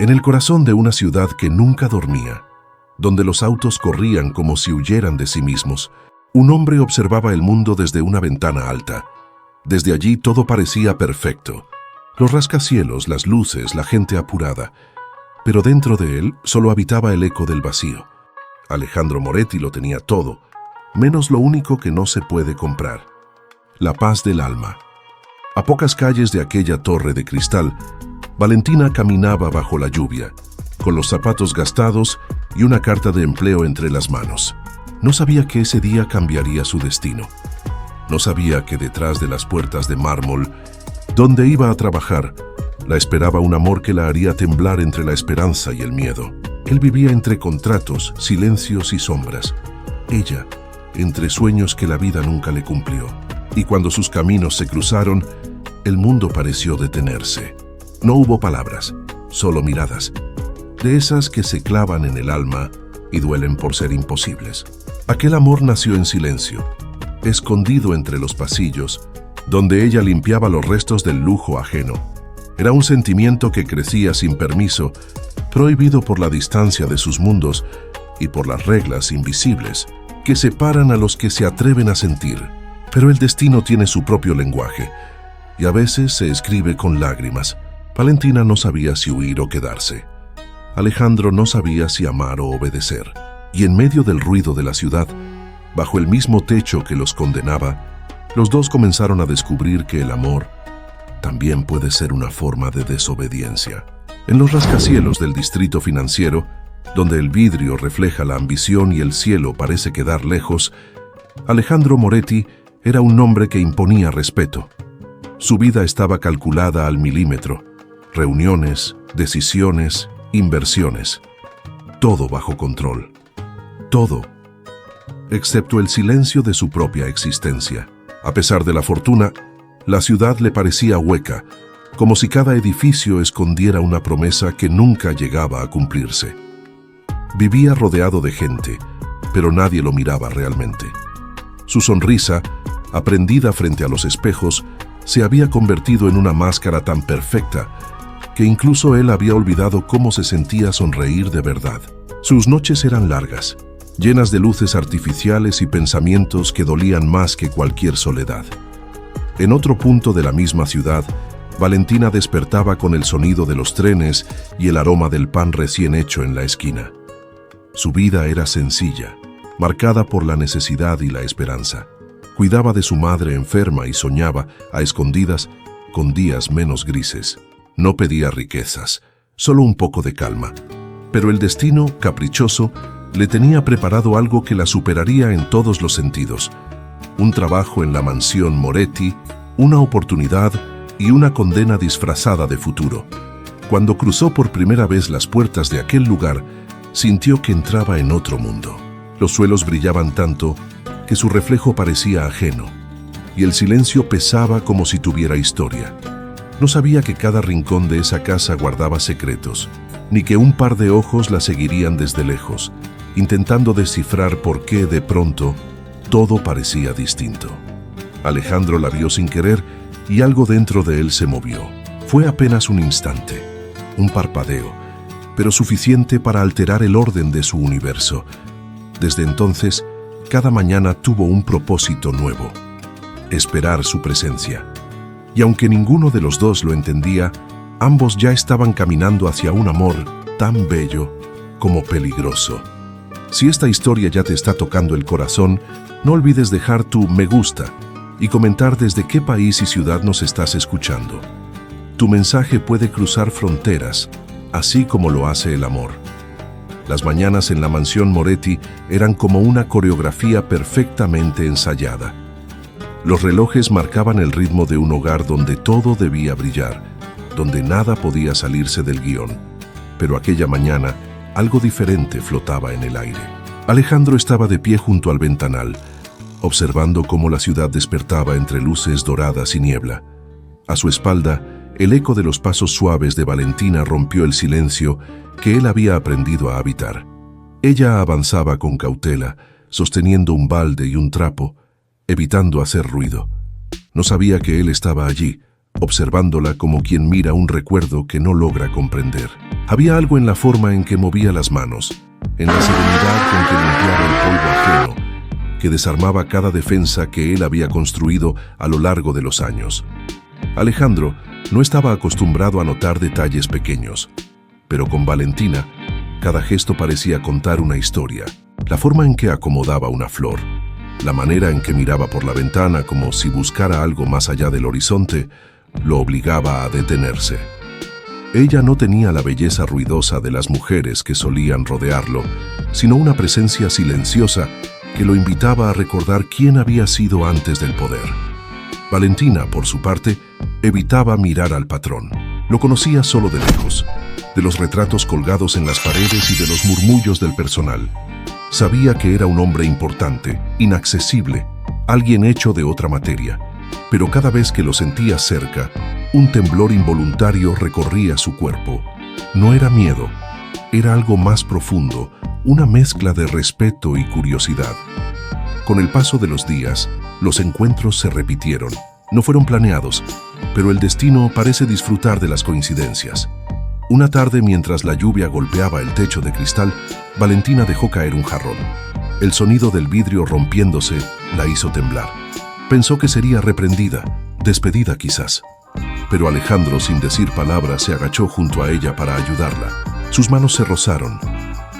En el corazón de una ciudad que nunca dormía, donde los autos corrían como si huyeran de sí mismos, un hombre observaba el mundo desde una ventana alta. Desde allí todo parecía perfecto. Los rascacielos, las luces, la gente apurada. Pero dentro de él solo habitaba el eco del vacío. Alejandro Moretti lo tenía todo, menos lo único que no se puede comprar: la paz del alma. A pocas calles de aquella torre de cristal, Valentina caminaba bajo la lluvia, con los zapatos gastados y una carta de empleo entre las manos. No sabía que ese día cambiaría su destino. No sabía que detrás de las puertas de mármol, donde iba a trabajar, la esperaba un amor que la haría temblar entre la esperanza y el miedo. Él vivía entre contratos, silencios y sombras. Ella, entre sueños que la vida nunca le cumplió. Y cuando sus caminos se cruzaron, el mundo pareció detenerse. No hubo palabras, solo miradas, de esas que se clavan en el alma y duelen por ser imposibles. Aquel amor nació en silencio, escondido entre los pasillos, donde ella limpiaba los restos del lujo ajeno. Era un sentimiento que crecía sin permiso, prohibido por la distancia de sus mundos y por las reglas invisibles que separan a los que se atreven a sentir. Pero el destino tiene su propio lenguaje, y a veces se escribe con lágrimas. Valentina no sabía si huir o quedarse. Alejandro no sabía si amar o obedecer. Y en medio del ruido de la ciudad, bajo el mismo techo que los condenaba, los dos comenzaron a descubrir que el amor también puede ser una forma de desobediencia. En los rascacielos del distrito financiero, donde el vidrio refleja la ambición y el cielo parece quedar lejos, Alejandro Moretti era un hombre que imponía respeto. Su vida estaba calculada al milímetro. Reuniones, decisiones, inversiones. Todo bajo control. Todo, excepto el silencio de su propia existencia. A pesar de la fortuna, la ciudad le parecía hueca, como si cada edificio escondiera una promesa que nunca llegaba a cumplirse. Vivía rodeado de gente, pero nadie lo miraba realmente. Su sonrisa, aprendida frente a los espejos, se había convertido en una máscara tan perfecta que incluso él había olvidado cómo se sentía sonreír de verdad. Sus noches eran largas, llenas de luces artificiales y pensamientos que dolían más que cualquier soledad. En otro punto de la misma ciudad, Valentina despertaba con el sonido de los trenes y el aroma del pan recién hecho en la esquina. Su vida era sencilla, marcada por la necesidad y la esperanza. Cuidaba de su madre enferma y soñaba, a escondidas, con días menos grises. No pedía riquezas, solo un poco de calma. Pero el destino, caprichoso, le tenía preparado algo que la superaría en todos los sentidos. Un trabajo en la mansión Moretti, una oportunidad y una condena disfrazada de futuro. Cuando cruzó por primera vez las puertas de aquel lugar, sintió que entraba en otro mundo. Los suelos brillaban tanto que su reflejo parecía ajeno, y el silencio pesaba como si tuviera historia. No sabía que cada rincón de esa casa guardaba secretos, ni que un par de ojos la seguirían desde lejos, intentando descifrar por qué de pronto todo parecía distinto. Alejandro la vio sin querer y algo dentro de él se movió. Fue apenas un instante, un parpadeo, pero suficiente para alterar el orden de su universo. Desde entonces, cada mañana tuvo un propósito nuevo: esperar su presencia. Y aunque ninguno de los dos lo entendía, ambos ya estaban caminando hacia un amor tan bello como peligroso. Si esta historia ya te está tocando el corazón, no olvides dejar tu me gusta y comentar desde qué país y ciudad nos estás escuchando. Tu mensaje puede cruzar fronteras, así como lo hace el amor. Las mañanas en la mansión Moretti eran como una coreografía perfectamente ensayada. Los relojes marcaban el ritmo de un hogar donde todo debía brillar, donde nada podía salirse del guión. Pero aquella mañana, algo diferente flotaba en el aire. Alejandro estaba de pie junto al ventanal, observando cómo la ciudad despertaba entre luces doradas y niebla. A su espalda, el eco de los pasos suaves de Valentina rompió el silencio que él había aprendido a habitar. Ella avanzaba con cautela, sosteniendo un balde y un trapo, evitando hacer ruido. No sabía que él estaba allí, observándola como quien mira un recuerdo que no logra comprender. Había algo en la forma en que movía las manos, en la serenidad con que limpiaba el polvo ajeno, que desarmaba cada defensa que él había construido a lo largo de los años. Alejandro no estaba acostumbrado a notar detalles pequeños, pero con Valentina, cada gesto parecía contar una historia. La forma en que acomodaba una flor, la manera en que miraba por la ventana como si buscara algo más allá del horizonte, lo obligaba a detenerse. Ella no tenía la belleza ruidosa de las mujeres que solían rodearlo, sino una presencia silenciosa que lo invitaba a recordar quién había sido antes del poder. Valentina, por su parte, evitaba mirar al patrón. Lo conocía solo de lejos, de los retratos colgados en las paredes y de los murmullos del personal. Sabía que era un hombre importante, inaccesible, alguien hecho de otra materia, pero cada vez que lo sentía cerca, un temblor involuntario recorría su cuerpo. No era miedo, era algo más profundo, una mezcla de respeto y curiosidad. Con el paso de los días, los encuentros se repitieron. No fueron planeados, pero el destino parece disfrutar de las coincidencias. Una tarde, mientras la lluvia golpeaba el techo de cristal, Valentina dejó caer un jarrón. El sonido del vidrio rompiéndose la hizo temblar. Pensó que sería reprendida, despedida quizás. Pero Alejandro, sin decir palabras, se agachó junto a ella para ayudarla. Sus manos se rozaron.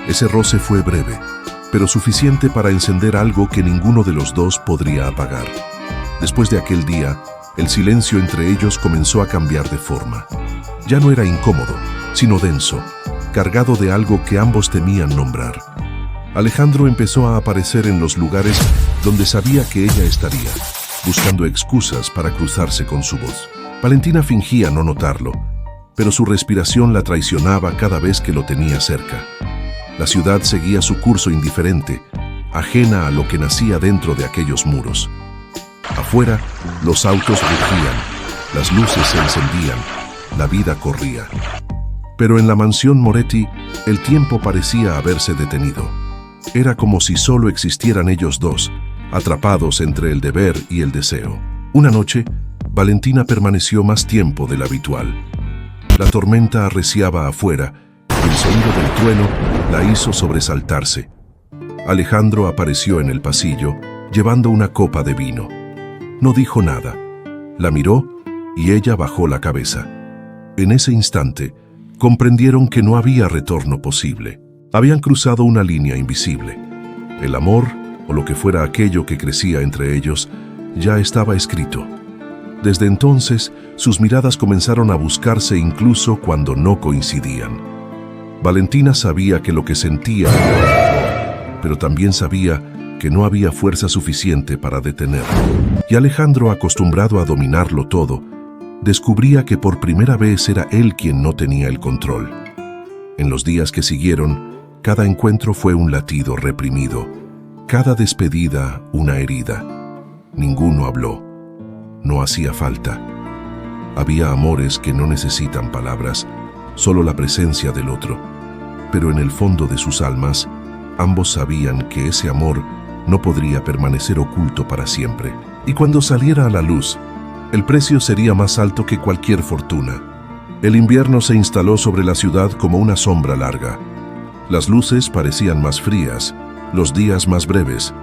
Ese roce fue breve, pero suficiente para encender algo que ninguno de los dos podría apagar. Después de aquel día, el silencio entre ellos comenzó a cambiar de forma. Ya no era incómodo, sino denso, cargado de algo que ambos temían nombrar. Alejandro empezó a aparecer en los lugares donde sabía que ella estaría, buscando excusas para cruzarse con su voz. Valentina fingía no notarlo, pero su respiración la traicionaba cada vez que lo tenía cerca. La ciudad seguía su curso indiferente, ajena a lo que nacía dentro de aquellos muros. Afuera, los autos rugían, las luces se encendían, la vida corría. Pero en la mansión Moretti, el tiempo parecía haberse detenido. Era como si solo existieran ellos dos, atrapados entre el deber y el deseo. Una noche, Valentina permaneció más tiempo del habitual. La tormenta arreciaba afuera y el sonido del trueno la hizo sobresaltarse. Alejandro apareció en el pasillo, llevando una copa de vino. No dijo nada. La miró y ella bajó la cabeza. En ese instante, comprendieron que no había retorno posible. Habían cruzado una línea invisible. El amor, o lo que fuera aquello que crecía entre ellos, ya estaba escrito. Desde entonces, sus miradas comenzaron a buscarse incluso cuando no coincidían. Valentina sabía que lo que sentía era amor, pero también sabía que no había fuerza suficiente para detenerlo. Y Alejandro, acostumbrado a dominarlo todo, descubría que por primera vez era él quien no tenía el control. En los días que siguieron, cada encuentro fue un latido reprimido, cada despedida una herida. Ninguno habló. No hacía falta. Había amores que no necesitan palabras, solo la presencia del otro. Pero en el fondo de sus almas, ambos sabían que ese amor no podría permanecer oculto para siempre. Y cuando saliera a la luz, el precio sería más alto que cualquier fortuna. El invierno se instaló sobre la ciudad como una sombra larga. Las luces parecían más frías, los días más breves.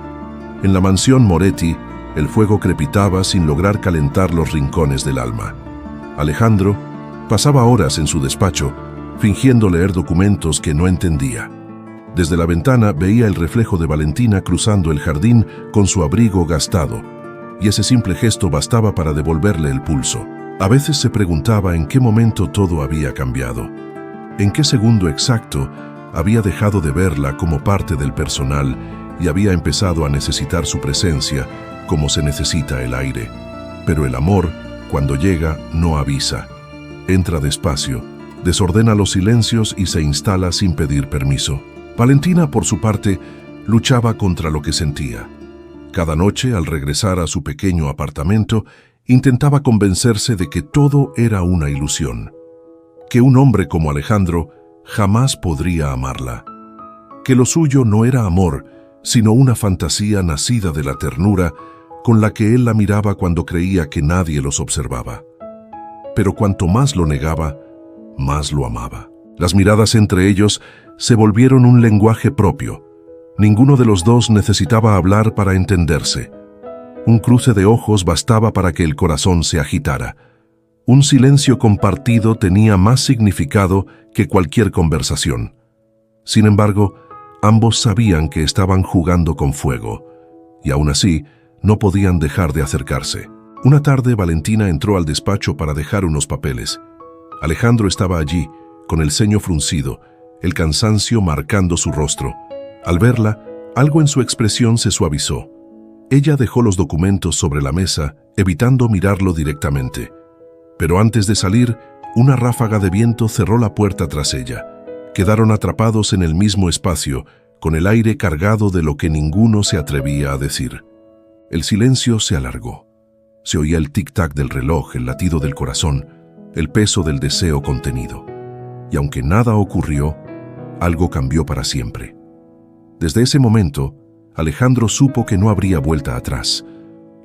En la mansión Moretti, el fuego crepitaba sin lograr calentar los rincones del alma. Alejandro pasaba horas en su despacho, fingiendo leer documentos que no entendía. Desde la ventana veía el reflejo de Valentina cruzando el jardín con su abrigo gastado, y ese simple gesto bastaba para devolverle el pulso. A veces se preguntaba en qué momento todo había cambiado, en qué segundo exacto había dejado de verla como parte del personal y había empezado a necesitar su presencia como se necesita el aire. Pero el amor, cuando llega, no avisa. Entra despacio, desordena los silencios y se instala sin pedir permiso. Valentina, por su parte, luchaba contra lo que sentía. Cada noche, al regresar a su pequeño apartamento, intentaba convencerse de que todo era una ilusión, que un hombre como Alejandro jamás podría amarla, que lo suyo no era amor, sino una fantasía nacida de la ternura con la que él la miraba cuando creía que nadie los observaba. pero cuanto más lo negaba, más lo amaba. Las miradas entre ellos se volvieron un lenguaje propio. Ninguno de los dos necesitaba hablar para entenderse. Un cruce de ojos bastaba para que el corazón se agitara. Un silencio compartido tenía más significado que cualquier conversación. Sin embargo, ambos sabían que estaban jugando con fuego, y aún así no podían dejar de acercarse. Una tarde, Valentina entró al despacho para dejar unos papeles. Alejandro estaba allí, con el ceño fruncido, el cansancio marcando su rostro. Al verla, algo en su expresión se suavizó. Ella dejó los documentos sobre la mesa, evitando mirarlo directamente. Pero antes de salir, una ráfaga de viento cerró la puerta tras ella. Quedaron atrapados en el mismo espacio, con el aire cargado de lo que ninguno se atrevía a decir. El silencio se alargó. Se oía el tic-tac del reloj, el latido del corazón, el peso del deseo contenido. Y aunque nada ocurrió, algo cambió para siempre. Desde ese momento, Alejandro supo que no habría vuelta atrás.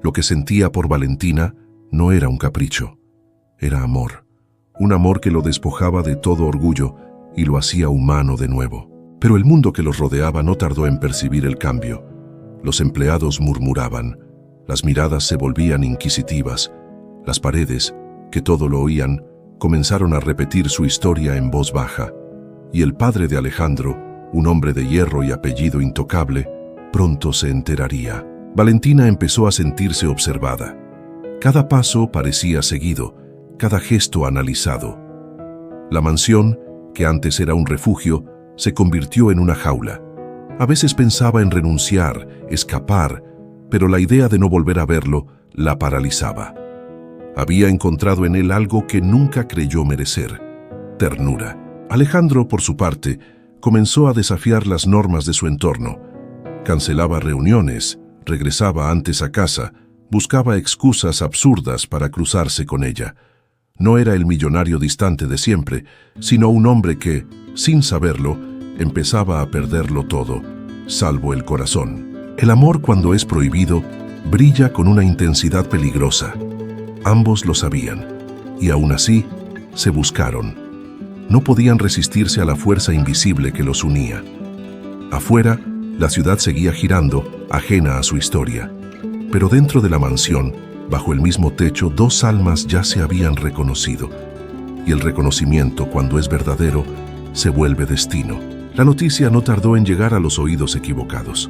Lo que sentía por Valentina no era un capricho, era amor. Un amor que lo despojaba de todo orgullo y lo hacía humano de nuevo. Pero el mundo que los rodeaba no tardó en percibir el cambio. Los empleados murmuraban, las miradas se volvían inquisitivas, las paredes, que todo lo oían, comenzaron a repetir su historia en voz baja, y el padre de Alejandro, un hombre de hierro y apellido intocable, pronto se enteraría. Valentina empezó a sentirse observada. Cada paso parecía seguido, cada gesto analizado. La mansión, que antes era un refugio, se convirtió en una jaula. A veces pensaba en renunciar, escapar, pero la idea de no volver a verlo la paralizaba. Había encontrado en él algo que nunca creyó merecer: ternura. Alejandro, por su parte, comenzó a desafiar las normas de su entorno. Cancelaba reuniones, regresaba antes a casa, buscaba excusas absurdas para cruzarse con ella. No era el millonario distante de siempre, sino un hombre que, sin saberlo, empezaba a perderlo todo, salvo el corazón. El amor, cuando es prohibido, brilla con una intensidad peligrosa. Ambos lo sabían, y aún así, se buscaron. No podían resistirse a la fuerza invisible que los unía. Afuera, la ciudad seguía girando, ajena a su historia. Pero dentro de la mansión, bajo el mismo techo, dos almas ya se habían reconocido. Y el reconocimiento, cuando es verdadero, se vuelve destino. La noticia no tardó en llegar a los oídos equivocados.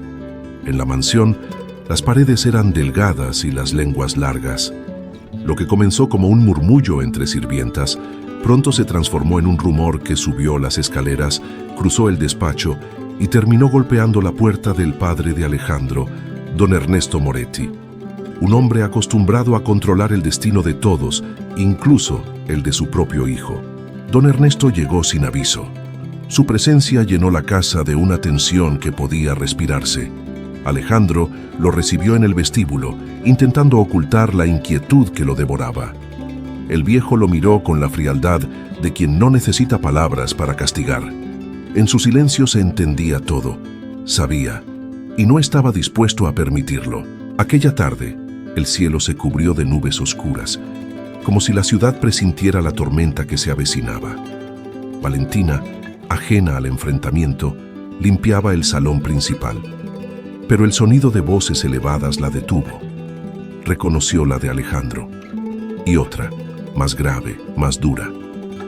En la mansión, las paredes eran delgadas y las lenguas largas. Lo que comenzó como un murmullo entre sirvientas, pronto se transformó en un rumor que subió las escaleras, cruzó el despacho y terminó golpeando la puerta del padre de Alejandro, don Ernesto Moretti. Un hombre acostumbrado a controlar el destino de todos, incluso el de su propio hijo. Don Ernesto llegó sin aviso. Su presencia llenó la casa de una tensión que podía respirarse. Alejandro lo recibió en el vestíbulo, intentando ocultar la inquietud que lo devoraba. El viejo lo miró con la frialdad de quien no necesita palabras para castigar. En su silencio se entendía todo, sabía, y no estaba dispuesto a permitirlo. Aquella tarde, el cielo se cubrió de nubes oscuras, como si la ciudad presintiera la tormenta que se avecinaba. Valentina, ajena al enfrentamiento, limpiaba el salón principal. Pero el sonido de voces elevadas la detuvo. Reconoció la de Alejandro. Y otra, más grave, más dura.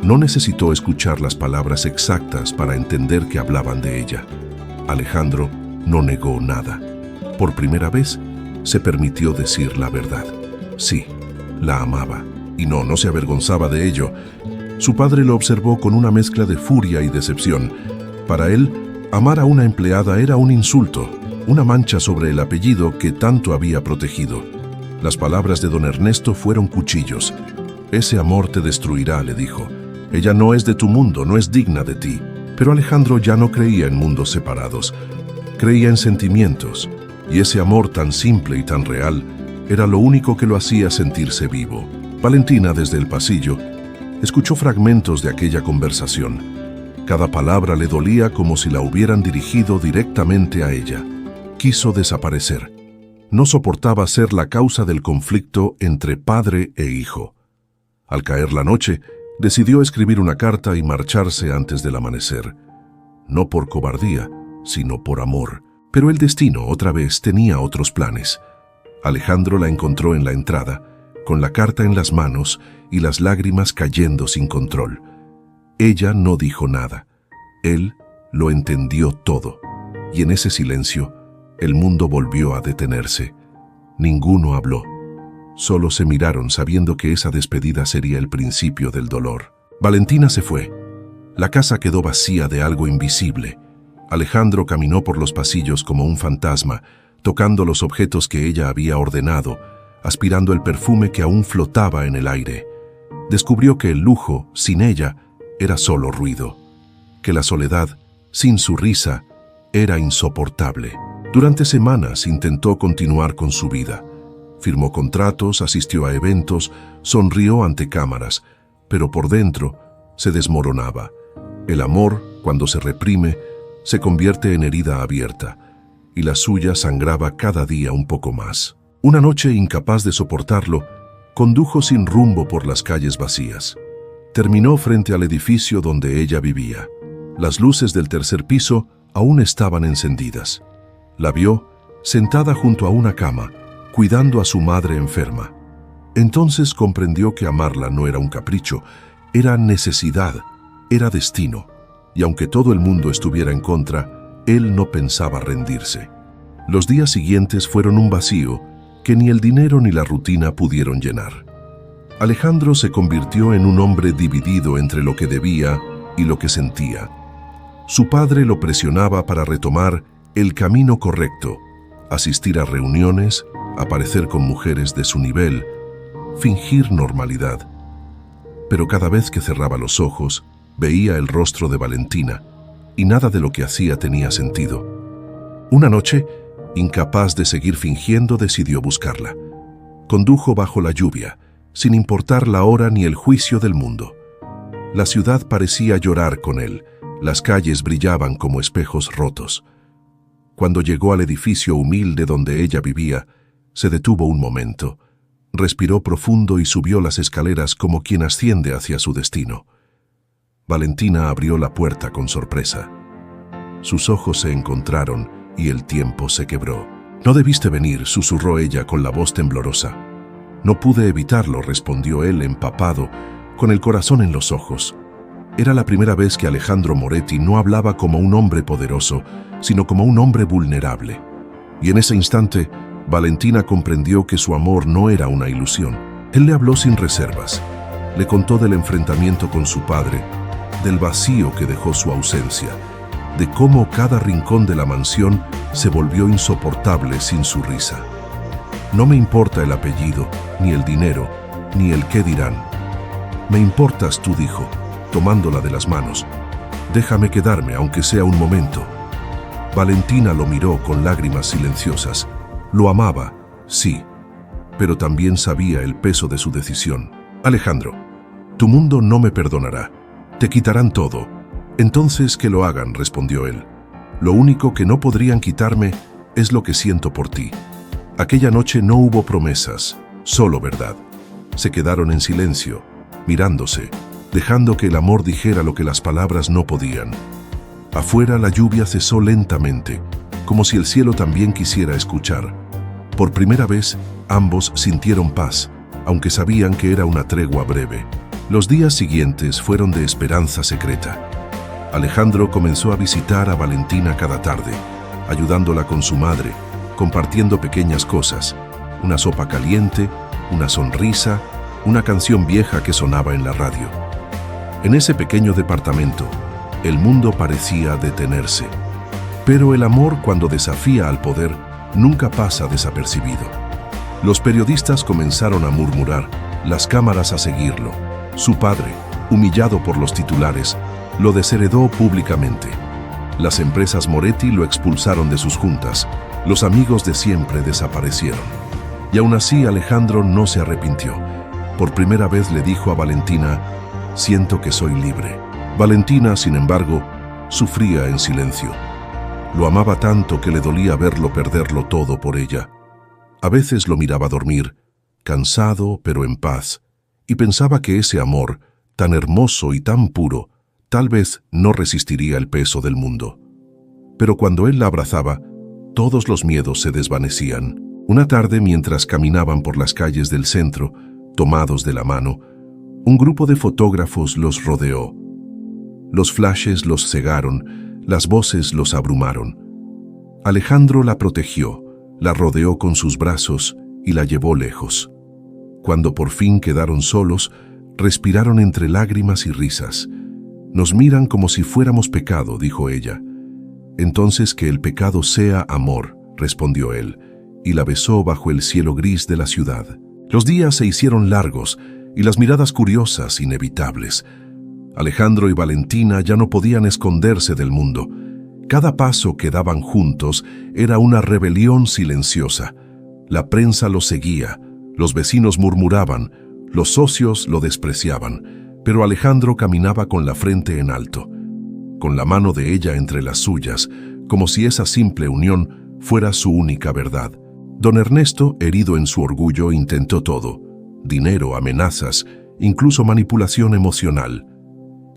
No necesitó escuchar las palabras exactas para entender que hablaban de ella. Alejandro no negó nada. Por primera vez, se permitió decir la verdad. Sí, la amaba. Y no se avergonzaba de ello. Su padre lo observó con una mezcla de furia y decepción. Para él, amar a una empleada era un insulto, una mancha sobre el apellido que tanto había protegido. Las palabras de don Ernesto fueron cuchillos. Ese amor te destruirá, le dijo. Ella no es de tu mundo, no es digna de ti. Pero Alejandro ya no creía en mundos separados. Creía en sentimientos. Y ese amor tan simple y tan real era lo único que lo hacía sentirse vivo. Valentina, desde el pasillo, escuchó fragmentos de aquella conversación. Cada palabra le dolía como si la hubieran dirigido directamente a ella. Quiso desaparecer. No soportaba ser la causa del conflicto entre padre e hijo. Al caer la noche, decidió escribir una carta y marcharse antes del amanecer. No por cobardía, sino por amor. Pero el destino, otra vez, tenía otros planes. Alejandro la encontró en la entrada, con la carta en las manos y las lágrimas cayendo sin control. Ella no dijo nada. Él lo entendió todo. Y en ese silencio, el mundo volvió a detenerse. Ninguno habló. Solo se miraron sabiendo que esa despedida sería el principio del dolor. Valentina se fue. La casa quedó vacía de algo invisible. Alejandro caminó por los pasillos como un fantasma, tocando los objetos que ella había ordenado, aspirando el perfume que aún flotaba en el aire. Descubrió que el lujo, sin ella, era solo ruido, que la soledad, sin su risa, era insoportable. Durante semanas intentó continuar con su vida. Firmó contratos, asistió a eventos, sonrió ante cámaras, pero por dentro se desmoronaba. El amor, cuando se reprime, se convierte en herida abierta, y la suya sangraba cada día un poco más. Una noche, incapaz de soportarlo, condujo sin rumbo por las calles vacías. Terminó frente al edificio donde ella vivía. Las luces del tercer piso aún estaban encendidas. La vio sentada junto a una cama, cuidando a su madre enferma. Entonces comprendió que amarla no era un capricho, era necesidad, era destino. Y aunque todo el mundo estuviera en contra, él no pensaba rendirse. Los días siguientes fueron un vacío que ni el dinero ni la rutina pudieron llenar. Alejandro se convirtió en un hombre dividido entre lo que debía y lo que sentía. Su padre lo presionaba para retomar el camino correcto, asistir a reuniones, aparecer con mujeres de su nivel, fingir normalidad. Pero cada vez que cerraba los ojos, veía el rostro de Valentina, y nada de lo que hacía tenía sentido. Una noche, incapaz de seguir fingiendo, decidió buscarla. Condujo bajo la lluvia, sin importar la hora ni el juicio del mundo. La ciudad parecía llorar con él, las calles brillaban como espejos rotos. Cuando llegó al edificio humilde donde ella vivía, se detuvo un momento, respiró profundo y subió las escaleras como quien asciende hacia su destino. Valentina abrió la puerta con sorpresa. Sus ojos se encontraron y el tiempo se quebró. «No debiste venir», susurró ella con la voz temblorosa. «No pude evitarlo», respondió él empapado, con el corazón en los ojos. Era la primera vez que Alejandro Moretti no hablaba como un hombre poderoso, sino como un hombre vulnerable. Y en ese instante, Valentina comprendió que su amor no era una ilusión. Él le habló sin reservas. Le contó del enfrentamiento con su padre, del vacío que dejó su ausencia, de cómo cada rincón de la mansión se volvió insoportable sin su risa. «No me importa el apellido, ni el dinero, ni el qué dirán. Me importas tú», dijo, tomándola de las manos. «Déjame quedarme, aunque sea un momento». Valentina lo miró con lágrimas silenciosas. Lo amaba, sí, pero también sabía el peso de su decisión. «Alejandro, tu mundo no me perdonará. Te quitarán todo. Entonces que lo hagan», respondió él. «Lo único que no podrían quitarme es lo que siento por ti». Aquella noche no hubo promesas, solo verdad. Se quedaron en silencio, mirándose, dejando que el amor dijera lo que las palabras no podían. Afuera la lluvia cesó lentamente, como si el cielo también quisiera escuchar. Por primera vez, ambos sintieron paz, aunque sabían que era una tregua breve. Los días siguientes fueron de esperanza secreta. Alejandro comenzó a visitar a Valentina cada tarde, ayudándola con su madre, compartiendo pequeñas cosas, una sopa caliente, una sonrisa, una canción vieja que sonaba en la radio. En ese pequeño departamento, el mundo parecía detenerse. Pero el amor, cuando desafía al poder, nunca pasa desapercibido. Los periodistas comenzaron a murmurar, las cámaras a seguirlo. Su padre, humillado por los titulares, lo desheredó públicamente. Las empresas Moretti lo expulsaron de sus juntas. Los amigos de siempre desaparecieron. Y aún así Alejandro no se arrepintió. Por primera vez le dijo a Valentina, «Siento que soy libre». Valentina, sin embargo, sufría en silencio. Lo amaba tanto que le dolía verlo perderlo todo por ella. A veces lo miraba dormir, cansado pero en paz, y pensaba que ese amor, tan hermoso y tan puro, tal vez no resistiría el peso del mundo. Pero cuando él la abrazaba, todos los miedos se desvanecían. Una tarde, mientras caminaban por las calles del centro, tomados de la mano, un grupo de fotógrafos los rodeó. Los flashes los cegaron, las voces los abrumaron. Alejandro la protegió, la rodeó con sus brazos y la llevó lejos. Cuando por fin quedaron solos, respiraron entre lágrimas y risas. «Nos miran como si fuéramos pecado», dijo ella. «Entonces que el pecado sea amor», respondió él, y la besó bajo el cielo gris de la ciudad. Los días se hicieron largos y las miradas curiosas inevitables. Alejandro y Valentina ya no podían esconderse del mundo. Cada paso que daban juntos era una rebelión silenciosa. La prensa los seguía, los vecinos murmuraban, los socios lo despreciaban, pero Alejandro caminaba con la frente en alto, con la mano de ella entre las suyas, como si esa simple unión fuera su única verdad. Don Ernesto, herido en su orgullo, intentó todo: dinero, amenazas, incluso manipulación emocional.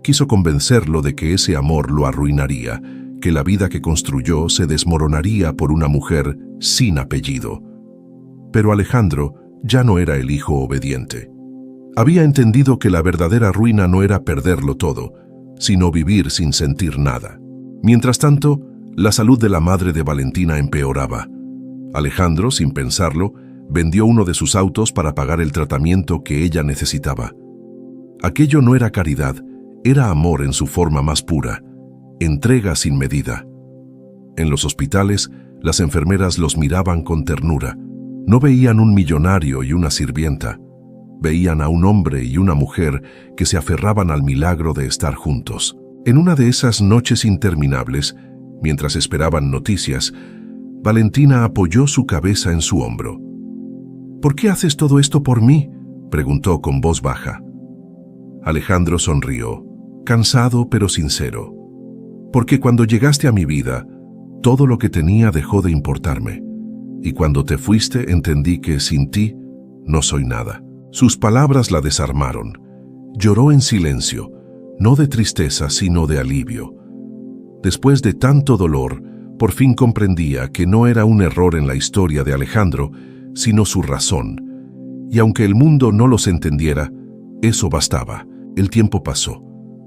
Quiso convencerlo de que ese amor lo arruinaría, que la vida que construyó se desmoronaría por una mujer sin apellido. Pero Alejandro ya no era el hijo obediente. Había entendido que la verdadera ruina no era perderlo todo, sino vivir sin sentir nada. Mientras tanto, la salud de la madre de Valentina empeoraba. Alejandro, sin pensarlo, vendió uno de sus autos para pagar el tratamiento que ella necesitaba. Aquello no era caridad, era amor en su forma más pura, entrega sin medida. En los hospitales, las enfermeras los miraban con ternura. No veían un millonario y una sirvienta. Veían a un hombre y una mujer que se aferraban al milagro de estar juntos. En una de esas noches interminables, mientras esperaban noticias, Valentina apoyó su cabeza en su hombro. «¿Por qué haces todo esto por mí?», preguntó con voz baja. Alejandro sonrió, cansado pero sincero. «Porque cuando llegaste a mi vida, todo lo que tenía dejó de importarme. Y cuando te fuiste entendí que sin ti no soy nada». Sus palabras la desarmaron. Lloró en silencio, no de tristeza sino de alivio. Después de tanto dolor, por fin comprendía que no era un error en la historia de Alejandro, sino su razón. Y aunque el mundo no los entendiera, eso bastaba. El tiempo pasó.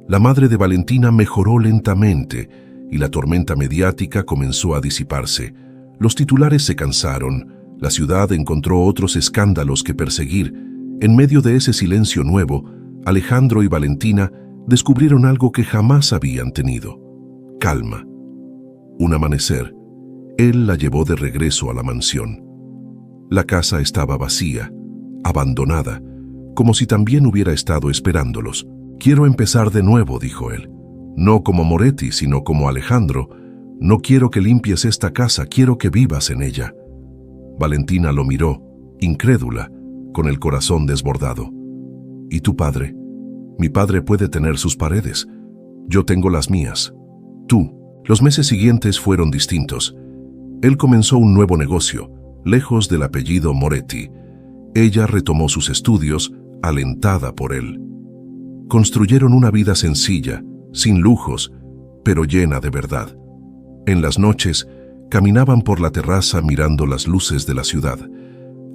La madre de Valentina mejoró lentamente y la tormenta mediática comenzó a disiparse. Los titulares se cansaron, la ciudad encontró otros escándalos que perseguir. En medio de ese silencio nuevo, Alejandro y Valentina descubrieron algo que jamás habían tenido: calma. Un amanecer, él la llevó de regreso a la mansión. La casa estaba vacía, abandonada, como si también hubiera estado esperándolos. «Quiero empezar de nuevo», dijo él. «No como Moretti, sino como Alejandro. No quiero que limpies esta casa, quiero que vivas en ella». Valentina lo miró, incrédula, con el corazón desbordado. «¿Y tu padre?» «Mi padre puede tener sus paredes. Yo tengo las mías. Tú». Los meses siguientes fueron distintos. Él comenzó un nuevo negocio, lejos del apellido Moretti. Ella retomó sus estudios, alentada por él. Construyeron una vida sencilla, sin lujos, pero llena de verdad. En las noches, caminaban por la terraza mirando las luces de la ciudad.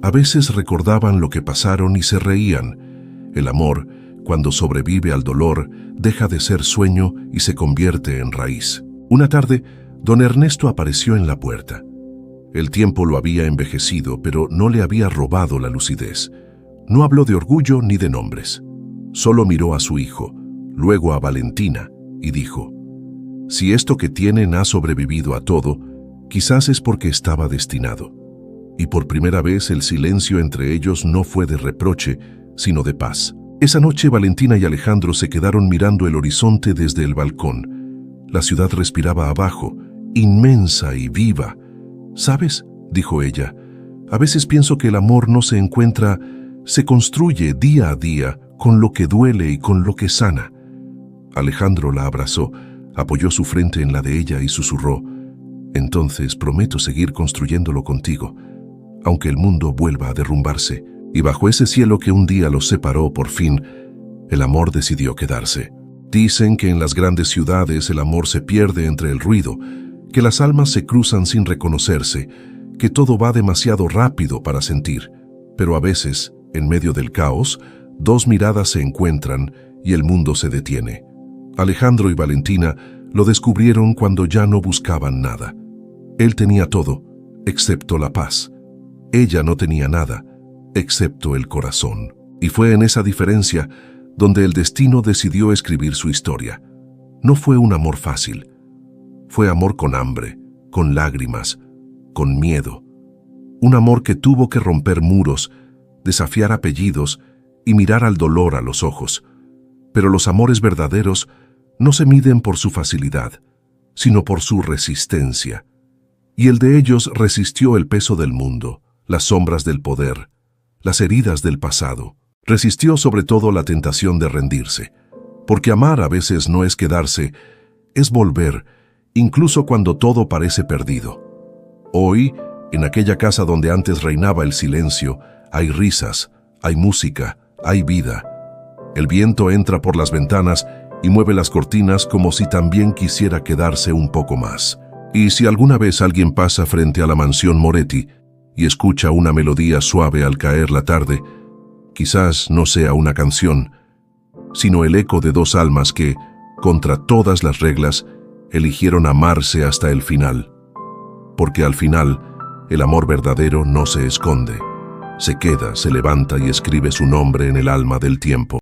A veces recordaban lo que pasaron y se reían. El amor, cuando sobrevive al dolor, deja de ser sueño y se convierte en raíz. Una tarde, don Ernesto apareció en la puerta. El tiempo lo había envejecido, pero no le había robado la lucidez. No habló de orgullo ni de nombres. Solo miró a su hijo, luego a Valentina, y dijo: «Si esto que tienen ha sobrevivido a todo, quizás es porque estaba destinado». Y por primera vez el silencio entre ellos no fue de reproche, sino de paz. Esa noche Valentina y Alejandro se quedaron mirando el horizonte desde el balcón. La ciudad respiraba abajo, inmensa y viva. «¿Sabes?», dijo ella, «a veces pienso que el amor no se encuentra, se construye día a día con lo que duele y con lo que sana». Alejandro la abrazó, apoyó su frente en la de ella y susurró: «Entonces prometo seguir construyéndolo contigo, aunque el mundo vuelva a derrumbarse». Y bajo ese cielo que un día los separó por fin, el amor decidió quedarse. Dicen que en las grandes ciudades el amor se pierde entre el ruido, que las almas se cruzan sin reconocerse, que todo va demasiado rápido para sentir. Pero a veces, en medio del caos, dos miradas se encuentran y el mundo se detiene. Alejandro y Valentina lo descubrieron cuando ya no buscaban nada. Él tenía todo, excepto la paz. Ella no tenía nada, excepto el corazón. Y fue en esa diferencia donde el destino decidió escribir su historia. No fue un amor fácil. Fue amor con hambre, con lágrimas, con miedo. Un amor que tuvo que romper muros, desafiar apellidos y mirar al dolor a los ojos. Pero los amores verdaderos no se miden por su facilidad, sino por su resistencia. Y el de ellos resistió el peso del mundo, las sombras del poder, las heridas del pasado. Resistió sobre todo la tentación de rendirse, porque amar a veces no es quedarse, es volver, incluso cuando todo parece perdido. Hoy, en aquella casa donde antes reinaba el silencio, hay risas, hay música, hay vida. El viento entra por las ventanas y mueve las cortinas como si también quisiera quedarse un poco más. Y si alguna vez alguien pasa frente a la mansión Moretti y escucha una melodía suave al caer la tarde, quizás no sea una canción, sino el eco de dos almas que, contra todas las reglas, eligieron amarse hasta el final. Porque al final, el amor verdadero no se esconde. Se queda, se levanta y escribe su nombre en el alma del tiempo.